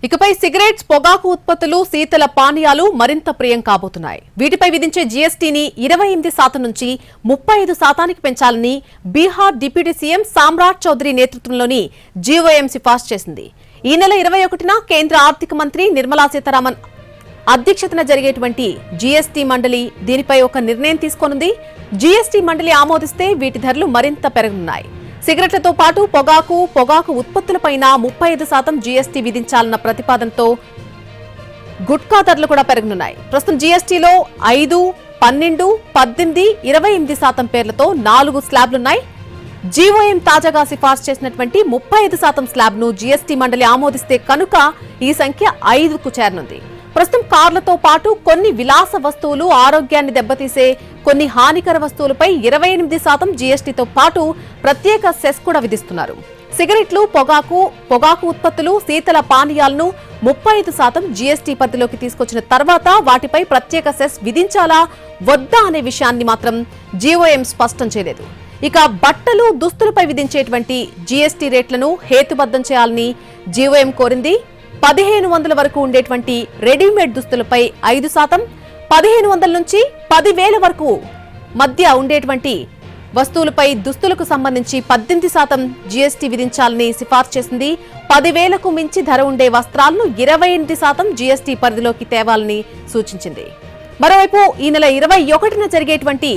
ఇకపై సిగరెట్స్, పొగాకు ఉత్పత్తులు, శీతల పానీయాలు మరింత ప్రియం కాబోతున్నాయి. వీటిపై విధించే జీఎస్టీని 28% నుంచి 35% పెంచాలని బీహార్ డిప్యూటీ సీఎం సామ్రాట్ చౌదరి నేతృత్వంలోని జీఓఎం సిఫార్సు చేసింది. ఈ నెల 21న కేంద్ర ఆర్థిక మంత్రి నిర్మలా సీతారామన్ అధ్యక్షతన జరిగేటువంటి జీఎస్టీ మండలి దీనిపై ఒక నిర్ణయం తీసుకోనుంది. జీఎస్టీ మండలి ఆమోదిస్తే వీటి ధరలు మరింత పెరగనున్నాయి. సిగరెట్లతో పాటు పొగాకు ఉత్పత్తులపైన 35% జీఎస్టీ విధించాలన్న ప్రతిపాదనతో గుట్కా ధరలు కూడా పెరగనున్నాయి. ప్రస్తుతం జీఎస్టీలో 5, 12, 18, 28% పేర్లతో 4 స్లాబ్లున్నాయి. జీఓఎం తాజాగా సిఫార్సు చేసినటువంటి 35% స్లాబ్ను జీఎస్టీ మండలి ఆమోదిస్తే కనుక ఈ సంఖ్య 5కు చేరనుంది. ప్రస్తుతం కార్లతో పాటు కొన్ని విలాస వస్తువులు, ఆరోగ్యాన్ని దెబ్బతీసే కొన్ని హానికర వస్తువులపై 28% జీఎస్టీతో పాటు ప్రత్యేక సెస్ కూడా విధిస్తున్నారు. సిగరెట్లు, పొగాకు ఉత్పత్తులు, శీతల పానీయాలను 35% జీఎస్టీ పరిధిలోకి తీసుకొచ్చిన తర్వాత వాటిపై ప్రత్యేక సెస్ విధించాలా వద్దా అనే విషయాన్ని మాత్రం జీఓఎం స్పష్టం చేయలేదు. ఇక బట్టలు, దుస్తులపై విధించేటువంటి జీఎస్టీ రేట్లను హేతుబద్ధం చేయాలని జీఓఎం కోరింది. 1500 వరకు ఉండేటువంటి రెడీమేడ్ దుస్తులపై 5%, 1500 నుంచి 10,000 వరకు మధ్య ఉండేటువంటి వస్తువులపై దుస్తులకు సంబంధించి 18% జీఎస్టీ విధించాలని సిఫార్సు చేసింది. 10,000కు మించి ధర ఉండే వస్త్రాలను 28% జీఎస్టీ పరిధిలోకి తేవాలని సూచించింది. మరోవైపు ఈ నెల 21న జరిగేటువంటి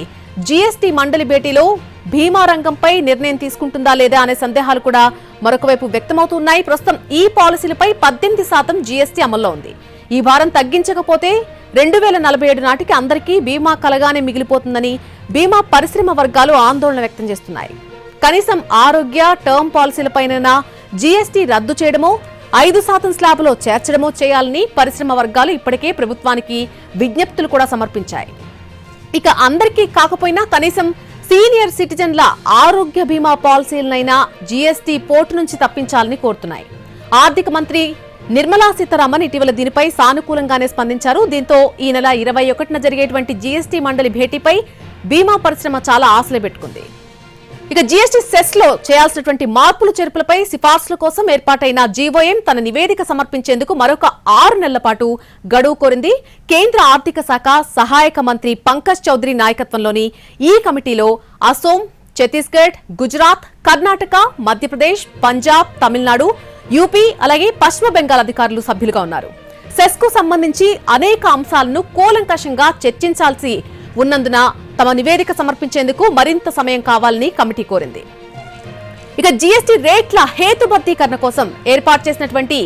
జీఎస్టీ మండలి భేటీలో బీమా రంగంపై నిర్ణయం తీసుకుంటుందా లేదా అనే సందేహాలు కూడా మరొకవైపు వ్యక్తమవుతున్నాయి. ప్రస్తుతం ఈ పాలసీలపై 18% జీఎస్టీ అమల్లో ఉంది. ఈ భారం తగ్గించకపోతే 2047 నాటికి అందరికీ బీమా కలగానే మిగిలిపోతుందని బీమా పరిశ్రమ వర్గాలు ఆందోళన వ్యక్తం చేస్తున్నాయి. కనీసం ఆరోగ్య, టర్మ్ పాలసీలపైన జీఎస్టీ రద్దు చేయడమో, 5% స్లాబ్లో చేర్చడమో చేయాలని పరిశ్రమ వర్గాలు ఇప్పటికే ప్రభుత్వానికి విజ్ఞప్తులు కూడా సమర్పించాయి. ఇక అందరికీ కాకపోయినా కనీసం సీనియర్ సిటిజన్ల ఆరోగ్య బీమా పాలసీలనైనా జీఎస్టీ పోర్టు నుంచి తప్పించాలని కోరుతున్నాయి. ఆర్థిక మంత్రి నిర్మలా సీతారామన్ ఇటీవల దీనిపై సానుకూలంగానే స్పందించారు. దీంతో ఈ నెల 21న జరిగేటువంటి జీఎస్టీ మండలి భేటీపై బీమా పరిశ్రమ చాలా ఆశలు పెట్టుకుంది. ఇక జీఎస్టీ సెస్ లో చేయాల్సినటువంటి మార్పులు చేర్పులపై సిఫార్సుల కోసం ఏర్పాటైన జీఓఎం తన నివేదిక సమర్పించేందుకు మరొక 6 నెలల పాటు గడువు కోరింది. కేంద్ర ఆర్థిక శాఖ సహాయక మంత్రి పంకజ్ చౌదరి నాయకత్వంలోని ఈ కమిటీలో అసోం, ఛత్తీస్గఢ్, గుజరాత్, కర్ణాటక, మధ్యప్రదేశ్, పంజాబ్, తమిళనాడు, యూపీ అలాగే పశ్చిమ బెంగాల్ అధికారులు సభ్యులుగా ఉన్నారు. సెస్ కు సంబంధించి అనేక అంశాలను కూలంకషంగా చర్చించాల్సి ఉన్నందున తమ నివేదిక సమర్పించేందుకు మరింత సమయం కావాలని కమిటీ కోరింది. ఇక జీఎస్టీ రేట్ల హేతుబద్ధీకరణ కోసం ఏర్పాటు చేసినటువంటి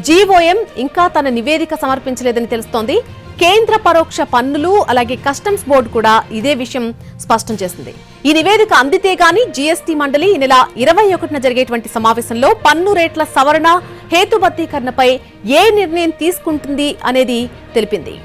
జీఓఎం ఇంకా తన నివేదిక సమర్పించలేదని తెలుస్తోంది. కేంద్ర పరోక్ష పన్నులు అలాగే కస్టమ్స్ బోర్డు కూడా ఇదే విషయం స్పష్టం చేసింది. ఈ నివేదిక అందితే గాని జీఎస్టీ మండలి ఈ నెల 21న జరిగేటువంటి సమావేశంలో పన్ను రేట్ల సవరణ, హేతుబద్ధీకరణపై ఏ నిర్ణయం తీసుకుంటుంది అనేది తెలిపింది.